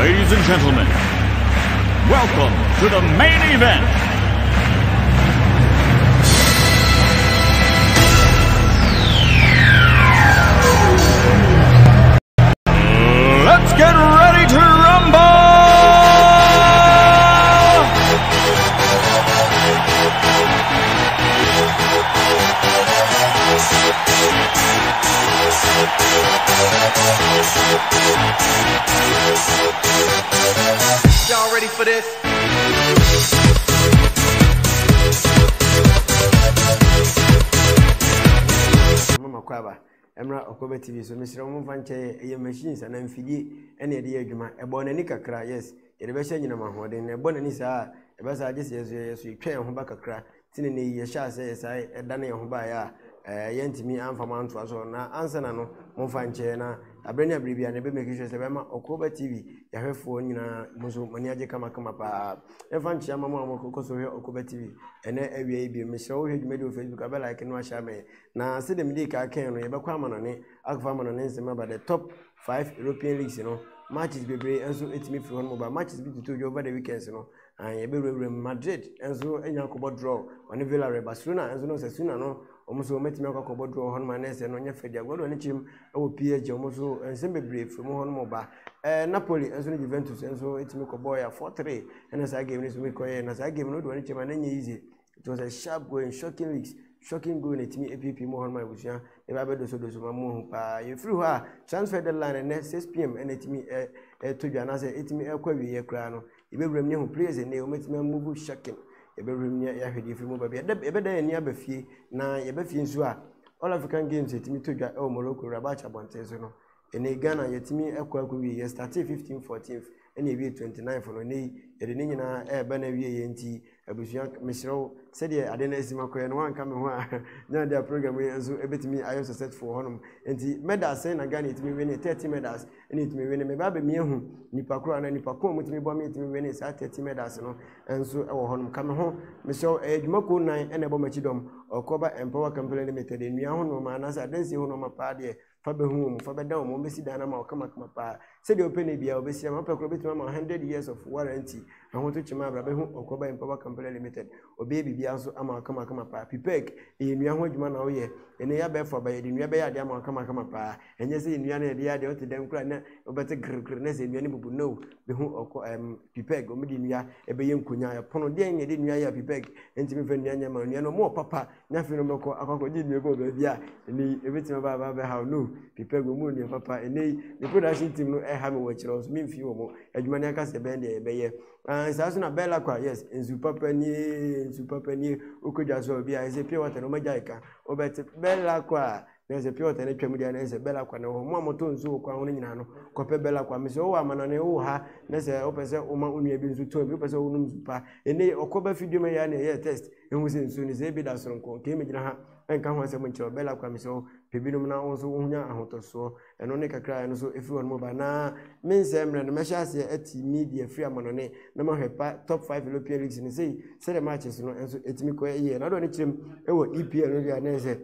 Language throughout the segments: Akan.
Ladies and gentlemen, welcome to the main event. Let's get ready to rumble! Y'all ready for this? Mama Kwaba, Emra Okobe TV, so Mr. Omufanche, a machines and amphidi, any idea, Juma, a bonanica cry, yes, a reversion in a mahon, a bonanisa, a basa just as we train on back a cry, Tinny, Yasha says, I, Danny Hobaya, Yentimi, and from Mount was on answer no, Monfanche, a brand new and a baby making sure Okobe TV, ya have phone in a Musu Maniaja Kamakama, a fan Chamama Moko Okobe TV, and every be Miss O'Head made of Facebook, I like and wash me. Now, see the Medica can Yabaquaman on it, Akfaman on Instagram about the top 5 European leagues, matches be brave, and so it's me for one mobile matches be to over the weekends, and you Madrid, and so any Alcobo draw on the Villa Barcelona, and so no Sasuna, no. Almost met me a couple draw on my nest and on your fedia. Go on him, I will PH almost and semi brave from one mobile. Napoli, and so Juventus, and so it's me a boy a 4-3. And as I gave this week, and as I gave no to anything, and easy. It was a sharp going, shocking weeks, shocking going at me, APP more on my vision. If I better so those my moon, you threw her, transfer the line and 6 p.m. and it me to you, and I said, it me a query a crown. If you remember who plays and they will make me move shocking. Ebeda eni abafi na yebafi nso a all African games etimi to dwa e Morocco Rabat abontenso no ene Ghana yetimi akwakuwi ye start 15 14th ene ebi 29 for no ne yede ne nyina e ba na wie ye nti abusuan mesrew said ye ade na esima koye no wanka me ho a nya dia program ye nso ebetimi ayo successful honum nti medals na Ghana etimi win 30 medals ene etimi win me ba be me hu nipa kro na nipa ko mutimi bo me etimi win sa 30 medals no enso e wo honum ka me ho mesrew edwumako nan ene bo machidom Okoba Empower Company Limited enua ho no ma na sa dansi ho no ma pa de fa be hu mu fa be da mo besi dana ma okama kama pa se de open bia obesi ma pa kro betuma ma 100 years of warranty ho to chima bra be hu Okoba Empower Company Limited obe bibia so ama okama kama pa pipek enua ho adwuma na wo ye ene ya be for ba ye enua be ya de ama okama kama pa enye se enua na de ya de otedem kura na obete grr na se enua ni bubu no be hu pipek omedi enua e be ye nkonya ya pono de enye de enua ya pipek entimi fa enua nya ma enua no mo papa nya fi no meko akoko di enua go be bia eni ebetima ba be how no pipek go mu ni papa eni the production team no e ha me wo kire so me fi wo mo adwuma ni aka se be de be ye sasu na bella kwa yes nzu papa ni ukoja so bia ese pure water no majaika obet bella kwa na ese pure water na twam dia na ese bella kwa na ho mo amoto nzu kwa ho nyina no kope bella kwa me se o amana ne o ha na se o pese o ma unu ebi nzu to bi pese o num zupa ene okoba video me ya na ye test enhu se nzu ni se bi da soronko ke me gina ha enka ho se mo nche bella kwa me se o pebinum na onso wonya ahotoso eno ne kakra eno so efi won mo ba na mense emre no mesha ase ati media free amono ne na ma hepa top 5 European leagues ni sei se the matches no enso etimi ko ye na do ne kirem ewo EPL no dia na se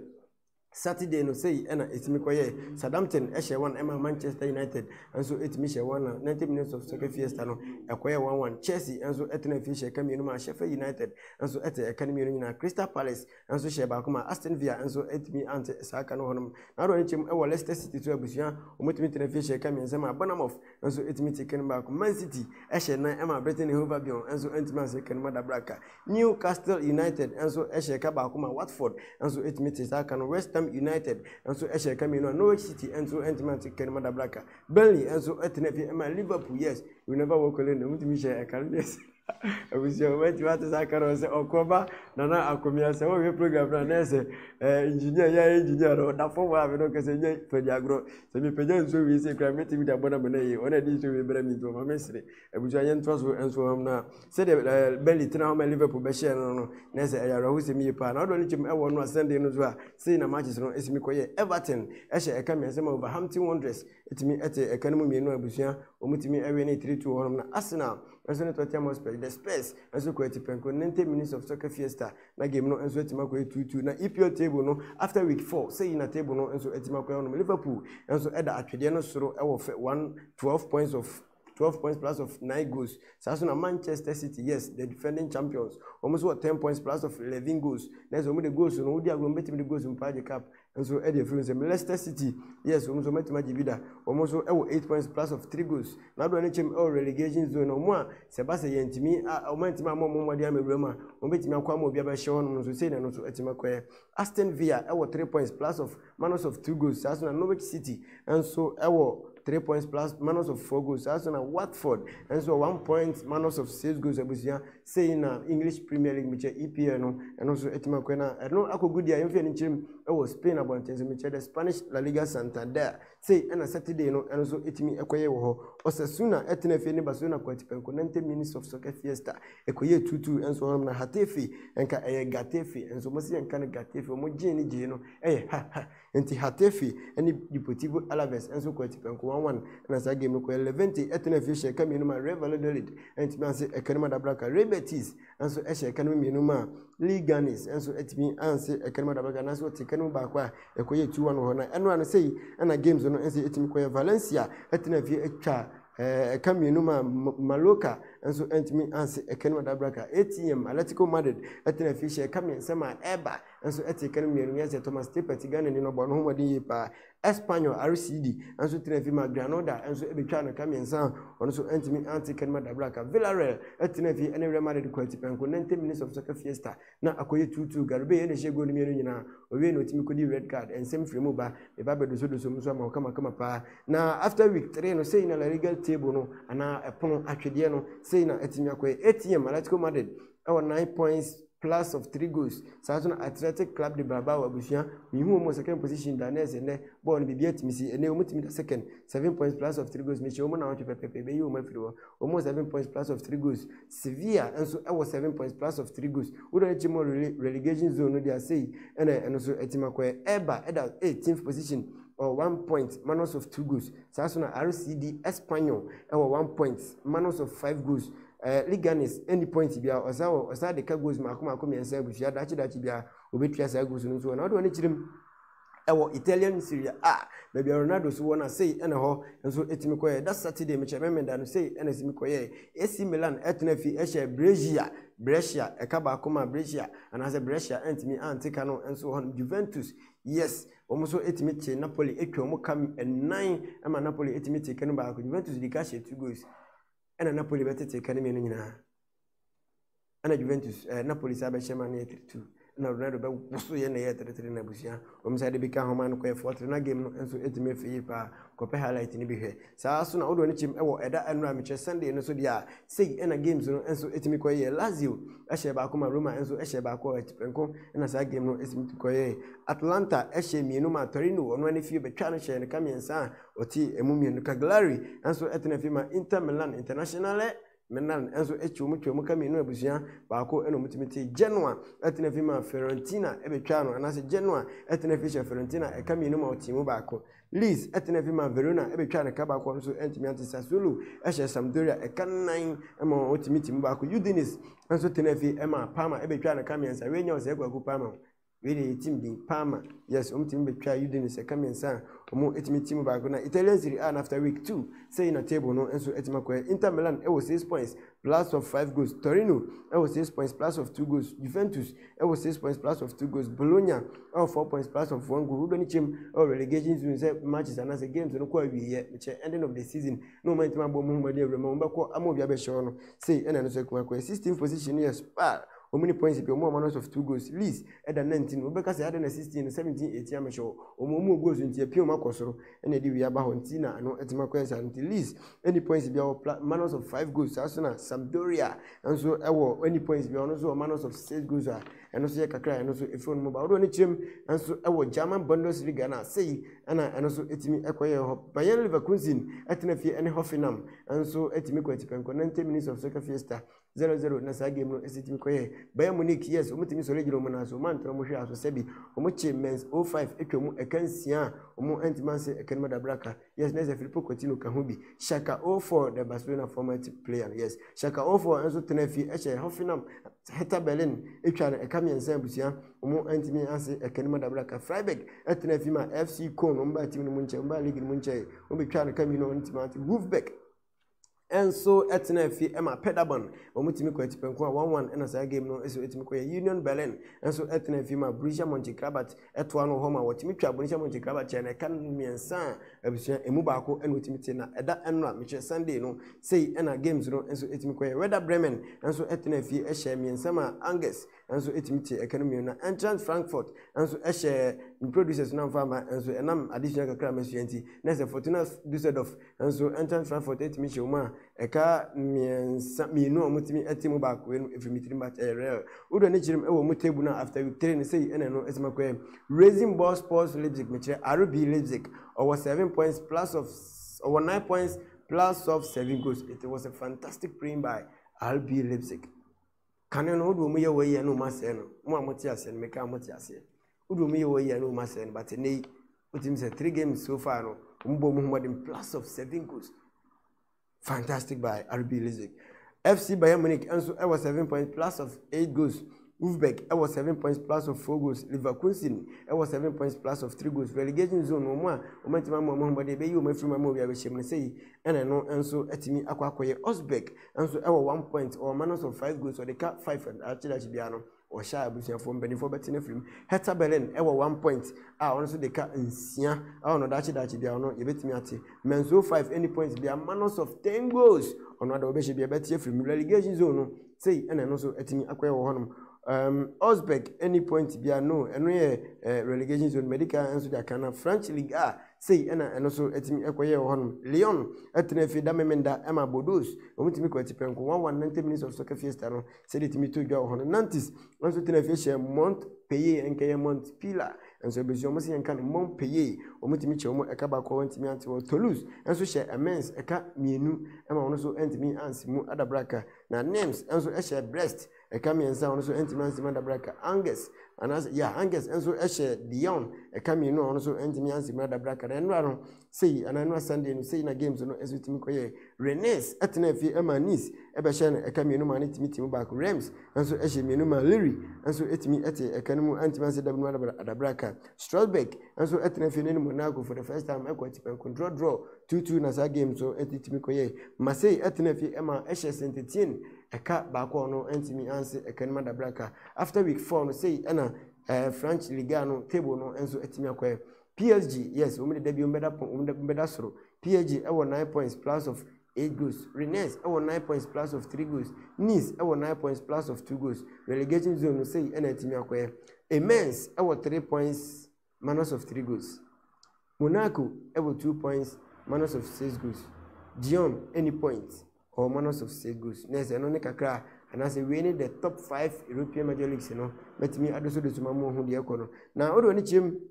Saturday no say ena etimi koye Southampton ehye one ema Manchester United enso etimi she one 90 minutes of soccer fiesta no ekoye 1-1 Chelsea enso etena fi she kamienu ma Sheffield United enso ete academy no nyina Crystal Palace enso she ba kuma Aston Villa enso etimi ante saka no honum na do nchim ewo Leicester City to abusuan omotimi tena fi she kamienu sema Bournemouth enso etimi tiken ba kuma Man City ehye na ema Brighton Hove Albion enso etimi aseka no madabraka Newcastle United enso ehye ka ba kuma Watford enso etimi tisaka no West Ham United and so Eshe Camino Norwich City and so Antimatic Canada Blacka Burnley and so Etnefi and Liverpool yes you never walk alone with share a car yes I was your way to Sakaro or Koba Nana Akomia so your program Nese engineer or that for I don't say for the agro so me pejan so we say cremating with a bonamone on a dish to be bring to my mystery I was a young trust and so now said Belly Tana Liverpool Bashir no Nese who see me pa not only him ever no Sunday no so saying a matches no is me Everton Eshe a come and some over Hampton Wanderers it me at a economy no abusia or mutimi every 3-2 on Arsenal as soon as the space as you quite 90 minutes of soccer fiesta na game no enso etimako 2-2 na EPL table no after week 4 say in a table no enso etimako no Liverpool enso eda atwede no soro e wo 12 points of 12 points plus of 9 goals. Sasuna Manchester City, yes, the defending champions. Almost what 10 points plus of 11 goals. Next, the goals, no, they are going to the goals in Paja Cup. And so Eddie Friends, Leicester City, yes, almost met Majivida, almost 8 points plus of 3 goals. Now do anything or relegation zone no more. Sebastian Yentimi, I went to my mom, Diam Roma, Ometima Kwamo Biaba Shon, so say and also Etimaque. Aston Villa, 3 points plus of minus of 2 goals. Sasuna Norwich City, and so 3 points plus minus of 4 goals. Arsenal Watford and so 1 point minus of 6 goals. Abusia saying English Premier League which EPL no and also Etimakwena. I know ako good year in Chim Spain about the Spanish La Liga Santander. Say and a Saturday no and also Etimi Ekoye wo Osasuna Etenefe ni Barcelona kwatipenko 90 minutes of soccer fiesta. Ekoye 2-2 and so na Hatefi and ka Gatefi and so mosi and kan Gatefi mo jeni jeno ha enti Hatefi and Deportivo Alaves and so kwatipenko 1-1 and as a game ko Levante Etenefe she ka minuma Real Valladolid and me say ekanima da braka Rebetis and so she ekanima minuma Liganis and so etimi anse ekanima da braka na so tikanu ba kwa ekoye 2-1 ho na eno an say na games no ense etimi ko Valencia Etenefe etwa Kaminuma Maloka and so entimi anse ekanima da braka ATM Atletico Madrid Etenefe she kamin sama eba and so etikanu mienu ya Thomas Tepeti Gane ni no bono ho modi pa Espanyol RCD and so Tenefima Granada and so Ebicana Camiensan on so Antimi Anticanma da Braca Villarreal Etenefi and Real Madrid Quatipenko 90 minutes of soccer fiesta na akoye 2-2 Garbe and Shego Nimina we no Timikodi red card and same Fremuba the Baba do so Musama kama pa na after week 3 no say na la legal table no ana epon atwedia no say na etimi akoye ATM Atletico Madrid our 9 points plus of 3 goals. Sasuna Athletic Club de Bilbao Abusia, we who second position Danes and born be beat Missy and Neomut second 7 points plus of 3 goals. Michel out to Pepe, you Mafro, almost 7 points plus of 3 goals. Sevilla and so I was 7 points plus of 3 goals. Would I more relegation zone? They are say and also Etimaque Eba at 18th position. Or 1 point, minus of 2 goals. Sasuna RCD Espanyol, or 1 point, minus of 5 goals. Liganis, any point bia, or the Cagos Makuma and say, which had that bia, Obetia Sagos and so on. I don't want to our Italian Syria, maybe Ronaldo so wanna say and so Etimicoe, that's Saturday, which I remember and say, and as Mikoye, AC Milan, Etnefi, Esha, Brescia, Ekabakoma, Brescia, and as a Brescia, Antimi, Anticano, and so on, Juventus, yes. Almost 8 minutes, Napoli, Ecomo come and 9, and Napoli 8 minutes, Canaba, Juventus, the cash 2 goals, and a Napoli better take Academy and a Juventus, Napoli Sabashaman 2. Na Ronaldo busu ye na ye tere na busia omsade bi ka homa no ko e na game no enso etime fi pa ko pe highlight ni bi hwe saa so na odo ni chim e wo eda anura me che Sunday no so dia sei na games no enso etime ko ye Lazio ehye ba ko ma Roma enso ehye ba ko etipenko na saa game no etime ko ye Atlanta ehye mienu ma Torino ono ani fi be twa no hye ne kamiensa oti emu mienu Cagliari enso etene fi ma Inter Milan Internazionale Menan enso echumu kami no abusia baako eno mutimiti Genoa etenefi ma Fiorentina ebetwa no anase Genoa etenefi she Fiorentina ekami no ma otimu baako Lis etenefi ma Verona ebetwa ne ka baako so entimi anti Sassuolo ehye Sampdoria ekanan ema otimiti mu baako Udinese enso tenefi ema Parma ebetwa ne kamiensa wenya ose egwagu Parma we the team be Parma yes team be try Udinese kamiensa omo etimi team baako na Italian Serie A after week 2 say na table no enso etima ko Inter Milan e was 6 points plus of 5 goals Torino e was 6 points plus of 2 goals Juventus e was 6 points plus of 2 goals Bologna e 4 points plus of 1 goal do ni team or relegation zone say matches and as games no ko awie ending of the season no man team abom mo dey rema mo ko amobia be show no say ena no so ko 16th position yes how many points if you more minus of 2 goals least at the 19 Obeka say had 16 17 18 am show omo goals nti apia ma kosoro ena di wi aba ho nti na no etima kwesa nti least any points if you minus of 5 goals Arsenal Sampdoria and so ewo any points if you no so minus of 6 goals and so kakra and so if no ba odo ni chim and so ewo German Bundesliga na say and so etimi ekoye Bayern Leverkusen etina fi any Hoffenheim and so etimi kwetipenko 90 minutes of soccer fiesta 0-0 na sa game no esitimi koye Bayern Munich yes omutimi so regiro na so man tro mo hwe aso sebi omuche mens 05 etwemu ekansia omu antimanse ekanima da braka yes na Filippo Coutinho ka hobi Shaka 04 the Barcelona former player yes Shaka 04 enso tenafi eche Hoffenheim Hertha Berlin etwa na ekamiensa busia omu antimi anse ekanima da braka Freiburg etenafi ma FC Köln omba team no munche omba league no munche obi twa na kamino antimanse Wolfsburg enso etena fi ema Pedabon omutimi ko atipenko 1-1 ena sa game no eso etimi ko Union Berlin enso etena fi ma Borussia Mönchengladbach eto ano homa watimi twa Borussia Mönchengladbach chene kan miensa abusua emu baako ena otimi te na eda enra meche Sunday no sei ena games no enso etimi ko Werder Bremen enso etena fi ehye miensa ma Angers enso etimi te economy na Eintracht Frankfurt enso ehye producers na mfama enso enam additional kakra masuanti na se Fortuna Düsseldorf enso Eintracht Frankfurt etimi choma eka mienu omutimi etimu baako efrimitiri match real udo ne chirim ewo mutebu na after week 3 ne sei ena no esima ko Racing Ball Sports Leipzig meche RB Leipzig over 7 points plus of over 9 points plus of 7 goals. It was a fantastic playing by RB Leipzig. Kaneno udo mu ye we no mase no mo amoti ase no meka amoti ase udo mu ye we no mase no but nei utim say 3 games so far no mbo mu modern plus of 7 goals. Fantastic by RB Leipzig. FC Bayern Munich also was 7 points plus of 8 goals. Wolfsburg was 7 points plus of 4 goals. Leverkusen was 7 points plus of 3 goals. Relegation zone no more. Momentum Mohammed be you my free memo we have shame say and no enso etimi akwakoye Osberg enso 1 point or minus of 5 goals or the cap 5 and actually that be ano or shy abusia from benefit betting film. Hertha Berlin 1 point. Also the cat nsia no that be ano ye betimi ate. Menzo 5 any points be a minus of 10 goals. Ono da obeshi be better film relegation zone no say and no so etimi akwaye wo honum. Osberg any point bia no eno ye relegation zone medical enso dia kana French Ligue A say eno so etimi ekoye wo hono Lyon etena fi da memenda ema Bordeaux omutimi ko atipenko 190 minutes of soccer fiesta no say etimi to dwa wo hono Nantes enso etena fi she Montpellier enkeye Montpellier enso bezu omo se enka Montpellier omutimi che omo eka ba ko wantimi ante wo Toulouse enso she Amiens eka mienu ema wono so entimi ansimu adabraka na Nimes enso she Brest ekami ensa ono so entimi ansima da braka Angers anas ya Angers enso ehye Dion ekami no ono so entimi ansima da braka enwa no sei ananwa Sunday no sei na games no esu timi koye Rennes etena fi ema Nice ebehye no ekami no mani timi back Reims enso ehye mienu ma Lille enso etimi ete ekanimu entimi ansima da braka Strasbourg enso etena fi no Monaco for the first time equity pen draw 2-2 na sa game so etimi koye Marseille etena fi ema ehye Saint-Etienne eka baako no entimi anse ekanima da braka after week 4 no say na French Ligue no table no enso etimi akwa PSG yes we made debut mbeda soro PSG 9 points plus of 8 goals Rennes 9 points plus of 3 goals Nice 9 points plus of 2 goals relegation zone no say na etimi akwa Amiens 3 points minus of 3 goals Monaco 2 points minus of 6 goals Dion any points or minus of 6 goals. Next, I know kakra and as we need the top 5 European major leagues, you know. Let me add also the Sumamu who the econo. Now, what do you need?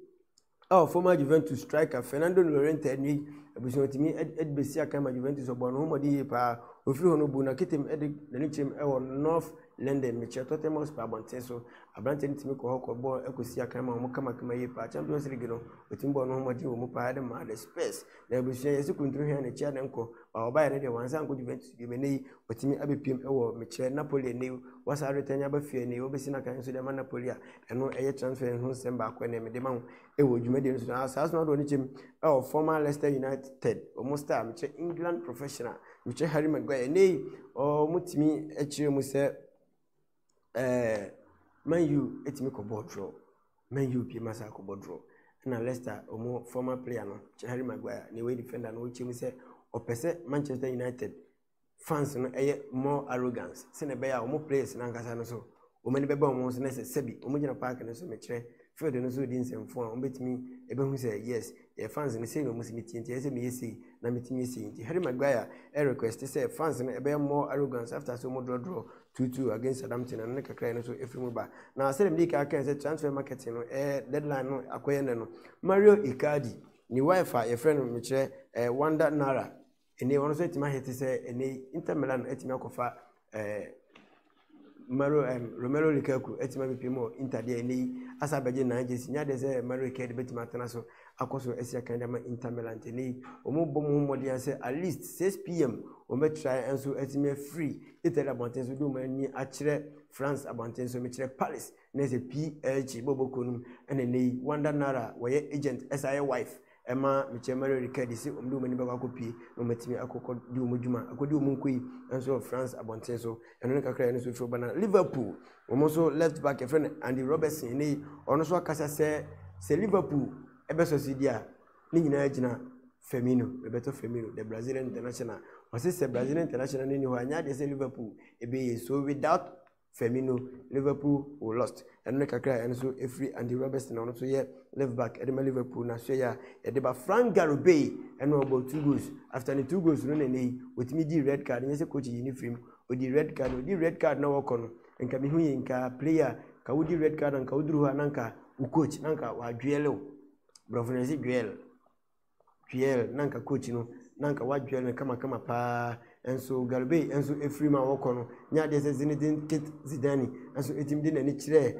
Our former Juventus striker Fernando Llorente ni abusotimi Besia kama Juventus obono homodi pa ofiri hono bu na kitem the nichim e North London meche Tottenham Hotspur bontenso abrante ntimi ko hokko bo ekosia kama mo kama yi pa Champions League no otimbo no homodi wo mu pa de ma the space na abusia yesi kuntru hia na chia denko ba oba yene de wansa nko Juventus bi menei otimi abepiem e wo meche Napoli ne wasa retanya ba fie ne obesi na kan so de ma Napoli a eno eye transfer ho semba akwa na me de ma e wo dwumade nso asas no do nichim e former Leicester United almost time England professional which Harry Maguire nei o mutimi echire mu se Man U etimi ko board draw Man U bi masa ko board draw na Leicester omo former player no Harry Maguire ne we defender no chi mu se opese Manchester United fans no more arrogance se ne be ya omo players na nkasa no so o mani be ba omo so na se sebi omo gina park no so me kire field no so di nsemfo a omo betimi ebe hu se yes your fans no say no musimiti nti ese me yesi na metimi yesi nti Harry Maguire request say fans no ebe more arrogance after so mo draw 2-2 against Southampton and na kakra no so efrimu ba na asem di ka kan say transfer market no deadline no akoye ne no Mario Icardi ni wife a your friend no me kire Wanda Nara ene wono so etima hete say ene Inter Milan etima kofa Romelu Lukaku etima bipimo Inter de ene asa beje na jesi nya de say Mario Icardi betima tana so akoso esia kan dama Inter Milan ene omo bom homodi say at least 6 p.m. omo try enso etima free Italy abonten so do mani akire France abonten so me kire Paris na say PSG bobokonum ene nei Wanda Nara woye agent SIA wife Emma Michemari Riccardi si omdu mani ba kopi no matimi akoko di omudwuma akodi omunkoi enso France abonten so eno ne kakra eno so fo bana Liverpool omoso left back friend Andy Robertson ni ono so akasa se Liverpool ebeso sidia ni nyina agina Firmino Roberto Firmino the Brazilian international was the Brazilian international ni ho anya de se Liverpool ebe so without Firmino Liverpool will lost eno ne kakra eno so free Andy Robertson ono so ye left back edema Liverpool na so ya edeba Frank Garibay eno about 2 goals after the 2 goals no nei otimi di red card nyese coach yini film odi red card na wokono nka mi hu nka player ka wodi red card nka woduru ha nanka u coach nanka wa duelo brofenesi duel nanka coach no nanka wa duel kama pa enso Garibay enso free ma wokono nya de se Zinedine Zidane enso etim di na ni kire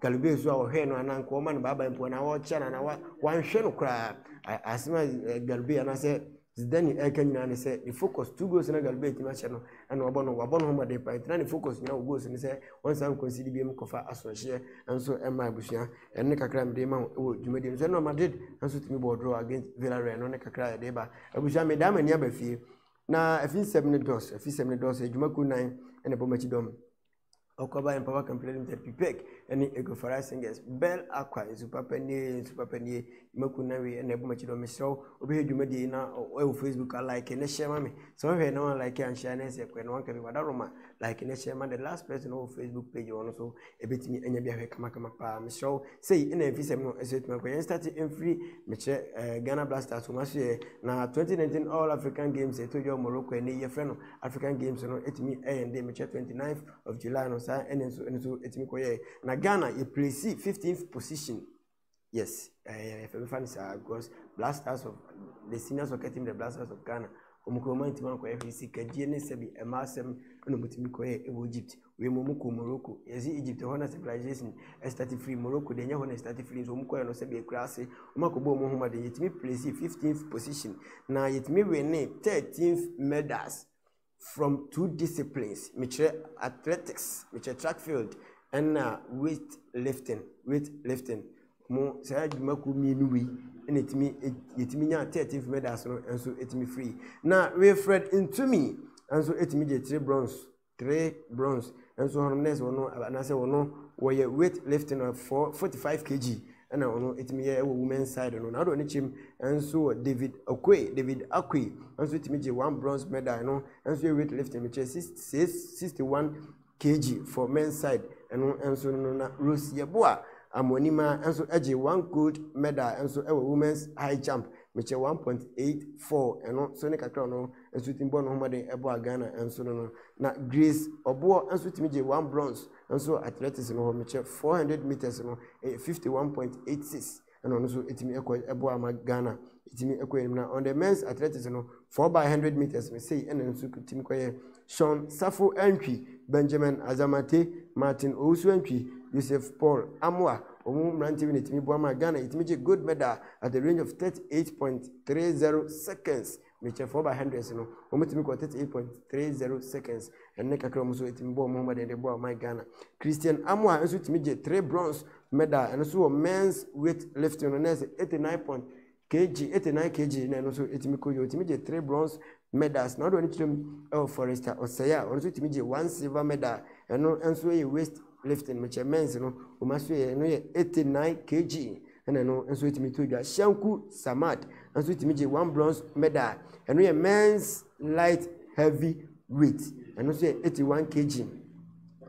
Garibay so a hwe no ananka o ma no baba mpo na wo chana na wa hwe no kra asima Garibay na se Zidane ekanyina ne se the focus 2 goals na Garibay tima chano ana wabono ho made pa itina ne focus nyina goals ne se once am concede bi em kofa asonhye enso ema abusia enne kakra mde ma wo dwumadi so no Madrid enso timi bo draw against Villarreal no ne kakra de ba abusia me da mani abafie na afin 7 dos edwumaku 9 ene bomachi dom Okoba Empower Company Limited Pipek any Ego Farai Singers Bell Aqua super penny makunawe and Ebumachido Michelle obe dwumadi na o Facebook like and share me so we no like and share na se kwen one can be wadaroma like and share man the last person on Facebook page on so ebetimi anya bia kama pa Michelle say in a visa no eset me kwen start in free meche Ghana Blasters so much na 2019 All African Games to Morocco and ye friend African Games no etimi and meche 29th of July no and so etimi koye na Ghana you place 15th position. Yes, fans are because Blasters of the senior soccer team, the Blasters of Ghana. Omukomanti man ko FCC kadie ne sebi emasem no mutimi ko e Egypt we momuko Morocco yesi Egypt hona civilization start free Morocco de nya hona start free so muko no sebi ekrase omakobo mo homa de yetimi place 15th position na yetimi win 13th medals from 2 disciplines which athletics which track field and weightlifting mo say adwumaku mienu wi ene yetimi nya 13th medals no enso etimi free na Wilfred Ntumi enso etimi je 3 bronze enso honest wono anase wono wo ye weightlifting of 45 kg ana wono etimi ye women's side no na do ni chim enso David Akwe enso etimi je 1 bronze medal no enso weightlifting me 61 kg for men's side enso no na Rose Yeboah Amonima enso eje 1 gold medal enso ewo women's high jump meche 1.84 eno so ne kakra no enso timbo no homade ebo Ghana enso no na Grace Obo enso timije 1 bronze enso athletics no meche 400 meters no 51.86 eno no so etimi ebo ama Ghana etimi ekoyim na on the men's athletics no 4x100 meters me say eno enso timi koye Sean Safo Antwi Benjamin Azamate Martin Owusu Antwi Joseph Paul Amwa omu mranti win etimi boama Ghana etimi je gold medal at the range of 38.30 seconds meche 4x100 no omu timi ko 38.30 seconds enne kakra omu so etimi bo Muhammad ende bo my Ghana Christian Amwa enso etimi je 3 bronze medal enso men's weightlifting no nese 89 kg na enso etimi ko yo etimi je 3 bronze medals na do ni chim Forester Osaya enso etimi je 1 silver medal enso ye waist lifting meche men's no o maso ye no ye 89 kg no enso etimi to dwa Shanku Samad enso etimi je 1 bronze medal no ye men's light heavy weight so ye 81 kg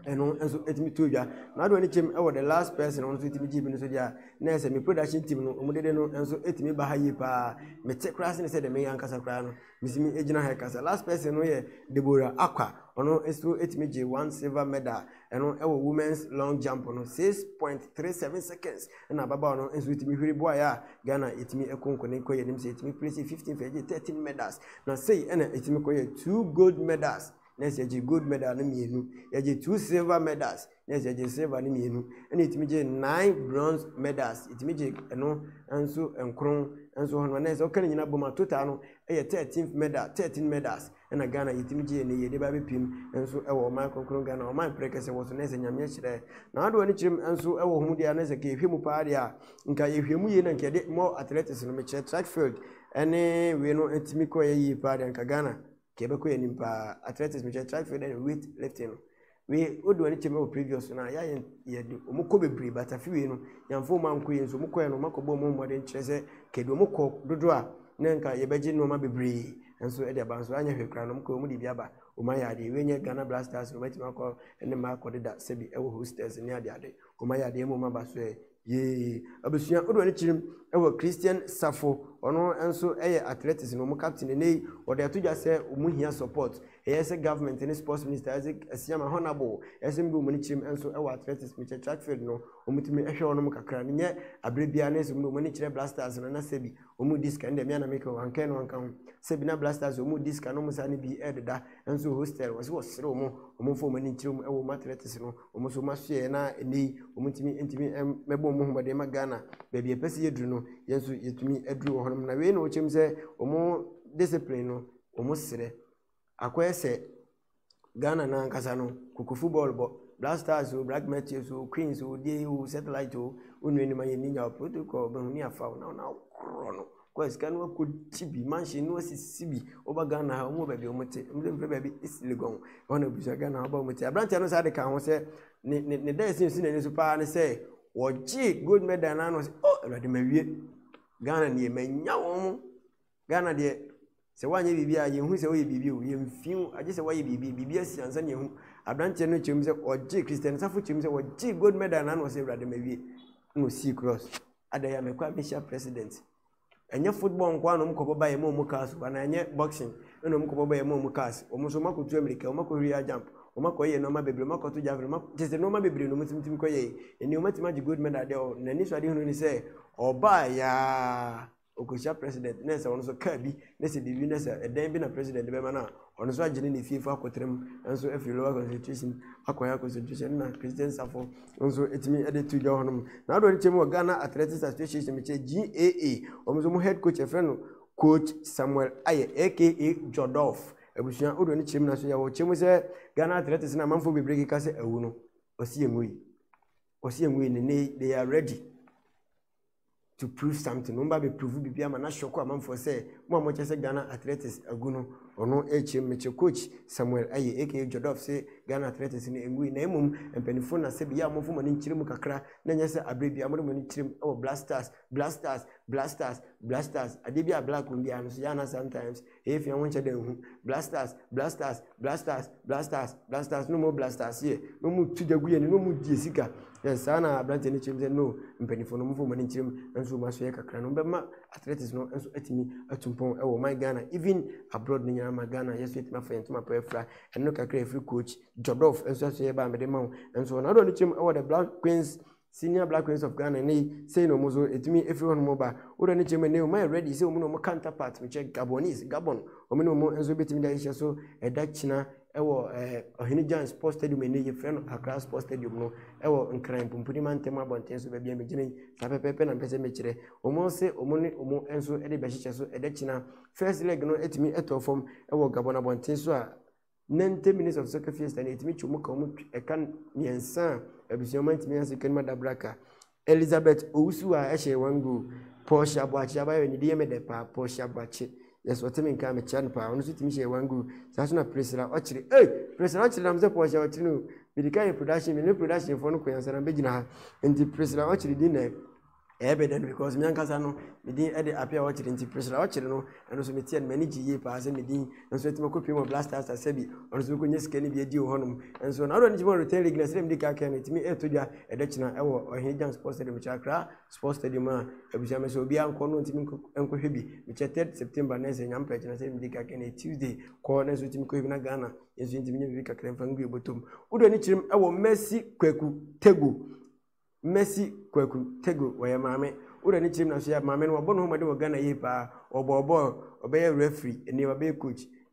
enso etimi to dwa na do ni chem the last person enso etimi ji bi no so dia na ese me production team no omudede no enso etimi ba hayi pa me te class ne se de me yankasa kra no misimi ejina ha kasa last person no ye Deborah Akwa ono enso etimi je 1 silver medal ewo women's long jump no 6.37 seconds na baba no enso etimi hwiri boy ya Ghana etimi ekonkone koye nim se etimi place 15 for 13 medals na say ena etimi koye 2 gold medals na se je gold medal no mienu ye je 2 silver medals na se je silver no mienu ene itimi je 9 bronze medals itimi je eno enso enkron enso hono na se okane nyina boma total no eye 13 medals ena Ghana itimi je ne ye de ba bepim enso ewo man konkron Ghana o man prekese wo so na se nyame chire na ado ani chirim enso ewo hu dia na se ke hwemu pa dia nka ye hwemu ye na nke de more athletics no me che track field ene we no etimi ko ye yi pa dia nka Ghana ke be ko ye nimpa athletics me che track field and weight lifting we odo ani chirim o previous na ya ye de omukọ bebre but afi we no yamfo man ko ye nso omukọ ye no makobo mo mo de nkyere se ke do omukọ dodo a na nka ye beji no ma bebre enso e de ba nso anya hwekra no mko mu di bia ba o ma ya de we nye Ghana Blasters no matima akọ ene ma akọ de da sebi ewo hostels ni ade ade o ma ya de mo ma ba so ye abusua odo ani chirim ewo Christian Safo ono enso eye athletics no mo captain nei o de atudwa se o mu hia support eye government ni sports minister Asiama Honorable SMB o mu ni chirim enso ewo athletics mi track field no o mutimi ehwe ono mo kakra ne nye abrebia na esum no mo ni chire Blasters na sebi o mu disc ende me na make o anka no anka sebi na Blasters o mu disc no mo sa ni bi edda enso hostel wo sere o mo fo mo ni chirim ewo athletics no o mo so ma hwe na nei o mutimi entimi mebo mo ho de ma Ghana baby epese yedru no yenso yetumi edru ho na we no chem se omo discipline no omo sere akwese Ghana na nkasa no kuku football bo Blasters o Black Matches o Queens o dey o Satellite o onwenu ma yeninya protocol be huni afa na krono kwes kan wa ko tibi manche no sisibi oba Ghana ha omo baby omote mle baby islegon ona buja Ghana oba omote abrante no sa de ka ho se ne dey sin ne so pa ne se woji gold medal na no se oh elade mawie Ghana ne manya won Ghana de se wanye bibia ye hu se wo ye bibia o ye mfiu age se wo ye bibia si ansa ne hu abrante no chim se oji Christian Safo chim se woji gold medal na no se elade mawie no see cross adaya mekwa Misha president enye football nkwa no mkobo ba ye mo cast na enye boxing no mkobo ba ye mo cast o mo so makotu America o makohia jump o makoye no ma bebre makotu javelin makete no ma bebre no mutimtim koye eni o matima ji gold medal de o na ni so ade hunu ni se oba ya okosha president na se ono so ka bi na se bibi na se eden bi na president be ma na ono so agene ni FIFA akotrem enso afi lower constitution akoya constitution na Christian Safo enso etimi ede tu jo honum na do ni chemo Ghana Athletics Association me che GAA o mo head coach efreno coach Samuel Aye aka Jodof ebusuan odo ni chim na so ya wo chim se Ghana Athletics na manfo bebreki ka se awu no osi enwi ne they are ready to prove something no be prove bibia ma na shoko amanfo se mo che se Ghana Athletics agu no ono chim me che coach Samuel Aye aka Jodof se Ghana Athletics ni enwi na emum empanifo na se bia mo fo ma ni nchirim kakra na nya se abrebia mo ni nchirim o Blasters adebia black bia no so ya na sometimes if you want to hu Blasters no more Blasters here no mu tudaguye no mu die sika yes sana abrante ni chimze no mpanifo no mu fo ma ni nchirim enso ma so ye kakra no be ma athletics no enso atimi atumpon e wo my Ghana even abroad ni nyama Ghana yes etimi afent ma prefra eno kakra free coach Jodof enso so ye ba me de ma enso na do ni chim e wo the Black Queens Senior Black Queens of Ghana ni say no mozo etimi everyone mo ba odo ni chim ne my ready say omo no counterpart me check Gabon omo no mo enso betimi da isha so eda china ewo ohini Jan Sports Stadium ene ye friend Accra Sports Stadium no ewo nkran pumpuni mantem abonten so bia me gine sa pepepe na pese me kire omo se omo ni omo enso ede be hyeche so eda china first leg no etimi etofom ewo Gabon abonten so a 90 minutes of soccer fiesta na etimi chumu ka omo ekan niensa abusioma etimi anse kanima dabraka Elizabeth Owusu a ehye wangu Porsche Abuachi abayo ni de me de pa Porsche Abuachi yes watemi nka me chan pa onu sitimi hye wangu saso na Priscilla ochire Priscilla ochire na mze Porsche ochire no bidika production for no kwensa na begina ha nti Priscilla ochire di na ebeden because me ankasa no me din e de apia ochire nti Priscilla ochire no eno so me tie mani giye pa se me din enso etimo kopie mo Blasters asebi ono so konye skani bi edi honum enso na ro ni jimo return league na sem di ka kan etimi etodwa edechina ewo Ohinjan Sports Stadium Accra Sports Stadium a abusia me so obi anko no ntimi enko hwebi me 3 September na se nyam page na sem di ka kan Tuesday ko na so etimi ko hwebi na Ghana enso ntimi nyebi ka kan fangu ebotom udo ni chirim ewo Messi Kwaku Tego waya mame ura ni chirim na so ya mame no bono ho made wo Ghana ye pa obobo obeye referee eni obe coach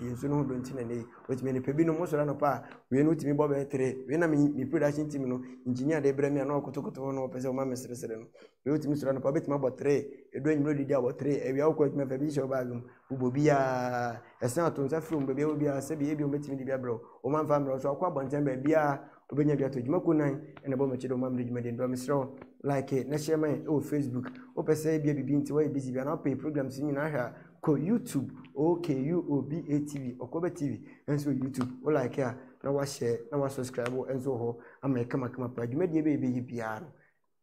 nso no do nti na nei otimi ne pebi no mo so na pa we no timi bo be 3 we na mi production team no engineer de brɛ mi na okotokoto no pese o ma mesresere no we otimi so na pa betimi bo 3 edo enyim didi abo 3 ewia wo kwatimi fa bi show bag mu ubo bia esa ato nsa from bebe wo bia se bi ebi o betimi di bia bro o ma fa mro so akwa bonten ba bia obenya bia to djuma ko nan ene bo meche do ma mre djuma de ndo mesro like na share my Facebook o pese bia bibi nti wa busy bia na pay programs ni na hwa ko YouTube OKUOBA TV Okoba TV enso YouTube o like ya na wa share na wa subscribe enso ho ama e kama pa dwumadi e be bia no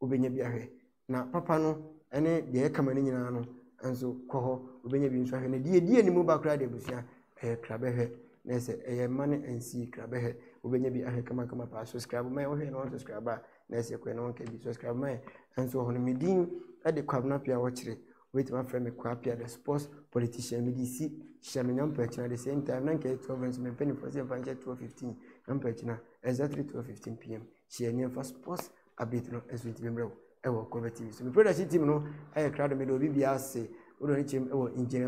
obenya bia hwe na papa no ene de e kama ne nyina no enso ko ho obenya bi nso hwe na die ni mu ba kra de busia krabe hwe na se mane ensi krabe hwe obenya bi ahwe kama pa subscribe ma hwe na subscribe na se ko na won ka bi subscribe ma enso ho no medin e de kwabna pia wo kire wait my friend me kwapia the sports politician me DC shamenyam pechina the same time na nke 12 me penny for 12:15 am pechina exactly 12:15 pm she near for sports update no as with member e wo cover TV so me production team no e crowd me do bibia ase odo ni chim e wo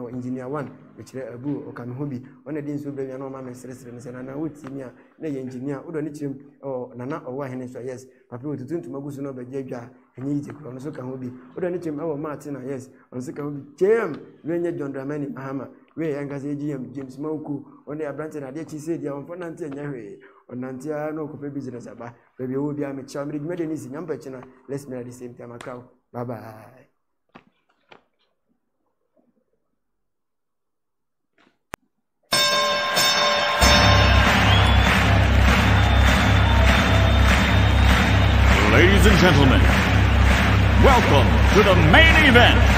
engineer 1 me kire abu o kam hobi ona din so bia no ma me sere ne se na wuti mi a na ye engineer odo ni chim o nana o wa hene so yes papa wo tutuntum agusu no ba djadwa enyi ite kro no so ka hobi odo ni chim e wo Martin na yes on so ka hobi chem we nye John Dramani Mahama we yanga se GM James Mauku on ya branch na de chi se dia on for nante nya hwe on nante a no ko pe business aba baby wo bia me cha me de ni si nyam pa china let's me at the same time akaw bye bye. Ladies and gentlemen, welcome to the main event.